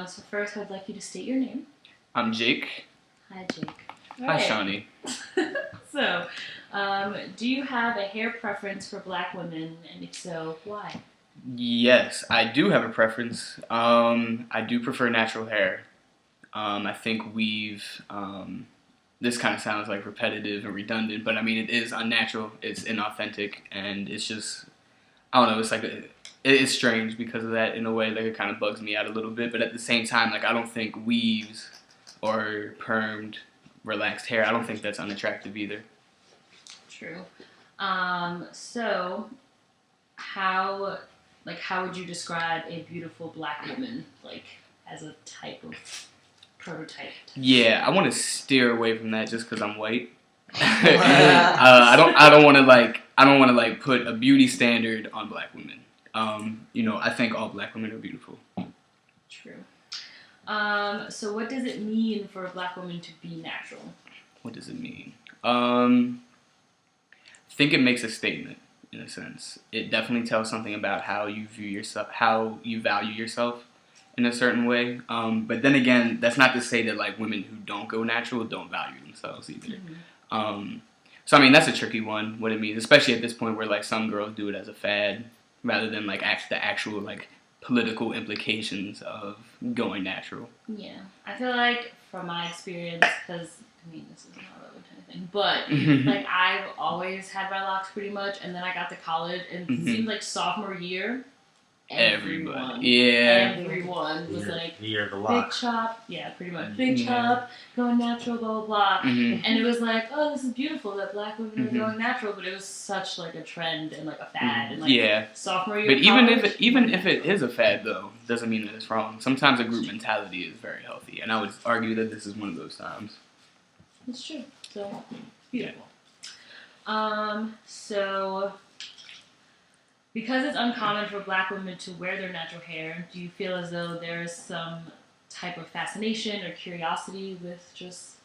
So first, I'd like you to state your name. I'm Jake. Hi, Jake. All Hi, right. Shawnee. So, do you have a hair preference for black women, and if so, why? Yes, I do have a preference. I do prefer natural hair. I think this kind of sounds like repetitive and redundant, but I mean, it is unnatural, it's inauthentic, and it's just, I don't know, it's strange because of that in a way. Like, it kind of bugs me out a little bit, but at the same time, like, I don't think weaves or permed, relaxed hair, I don't think that's unattractive either. True. So, how, how would you describe a beautiful black woman, as a type of prototype? Yeah, I want to steer away from that just because I'm white. I don't want to put a beauty standard on black women. I think all black women are beautiful. True. So what does it mean for a black woman to be natural? What does it mean? I think it makes a statement in a sense. It definitely tells something about how you view yourself, how you value yourself in a certain way. But then again, that's not to say that like women who don't go natural don't value themselves either. Mm-hmm. So I mean, that's a tricky one. What it means, especially at this point where like some girls do it as a fad rather than like the actual like political implications of going natural. Yeah, I feel like from my experience, because I mean this is not a kind of thing, but like I've always had my locks pretty much, and then I got to college, and it seemed like sophomore year, everyone was like the year of the big lock. chop, yeah, pretty much big chop, going natural, blah blah blah, and it was like, oh, this is beautiful that black women are going natural, but it was such like a trend and like a fad, and like sophomore year. But even if it is a fad though, doesn't mean that it's wrong. Sometimes a group mentality is very healthy, and I would argue that this is one of those times. It's true. So beautiful. So because it's uncommon for black women to wear their natural hair, do you feel as though there is some type of fascination or curiosity with just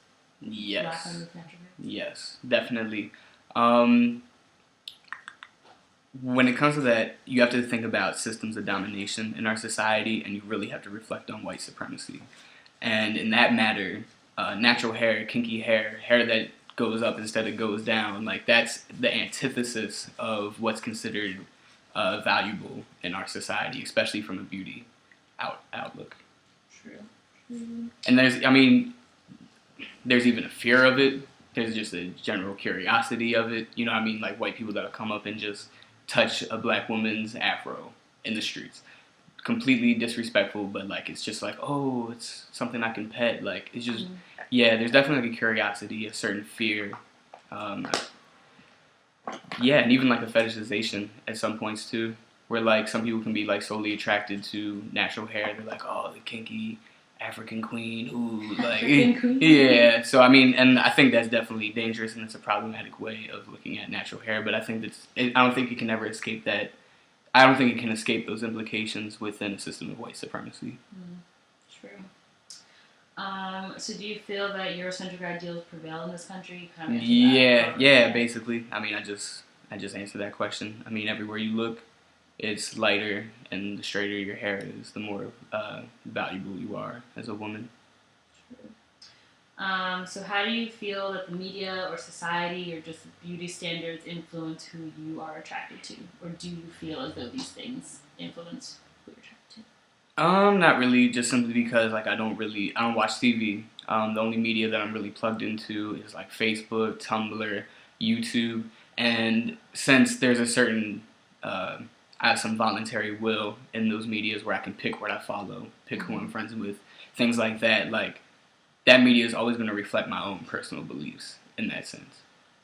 black women with natural hair? Yes, definitely. When it comes to that, you have to think about systems of domination in our society, and you really have to reflect on white supremacy. And in that matter, natural hair, kinky hair, hair that goes up instead of goes down, like that's the antithesis of what's considered valuable in our society, especially from a beauty outlook. True. And there's even a fear of it. There's just a general curiosity of it. You know what I mean? Like white people that'll come up and just touch a black woman's afro in the streets. Completely disrespectful, but like it's just like, oh, it's something I can pet. Like it's just, there's definitely a curiosity, a certain fear. And even like a fetishization at some points too, where like some people can be like solely attracted to natural hair. They're like, oh, the kinky African queen, ooh, like queen. Yeah. So I mean, and I think that's definitely dangerous, and it's a problematic way of looking at natural hair. But I think I don't think you can ever escape that. I don't think you can escape those implications within a system of white supremacy. True. So do you feel that Eurocentric ideals prevail in this country? Kind of Basically. I mean, I just answered that question. I mean, everywhere you look, it's lighter, and the straighter your hair is, the more valuable you are as a woman. True. So how do you feel that the media or society or just beauty standards influence who you are attracted to? Or do you feel as though these things influence who you're attracted to? Not really, just simply because like I don't watch TV. The only media that I'm really plugged into is like Facebook, Tumblr, YouTube, and since there's a certain I have some voluntary will in those medias where I can pick what I follow, pick who I'm friends with, things like that. Like that media is always going to reflect my own personal beliefs in that sense.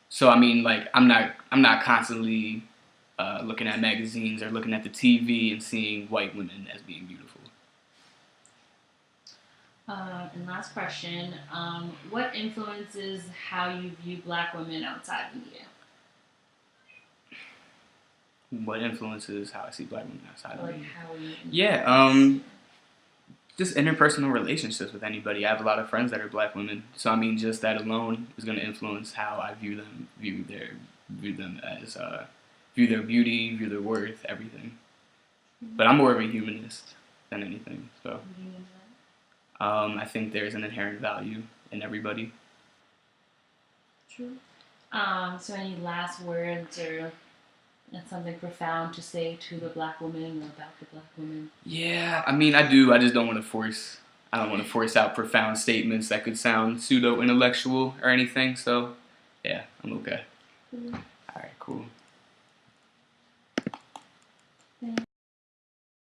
So I mean, like I'm not constantly looking at magazines or looking at the TV and seeing white women as being beautiful. And last question, what influences how you view black women outside the media? What influences how I see black women outside of me? How we Just interpersonal relationships with anybody. I have a lot of friends that are black women, so I mean, just that alone is going to influence how I view them, view their beauty, view their worth, everything. But I'm more of a humanist than anything. So What do you mean by I think there's an inherent value in everybody. that? True. So any last words or something profound to say to the black woman or about the black woman? Yeah, I mean, I do. I just don't want to force. I don't want to force out profound statements that could sound pseudo intellectual or anything. So, yeah, I'm okay. All right, cool.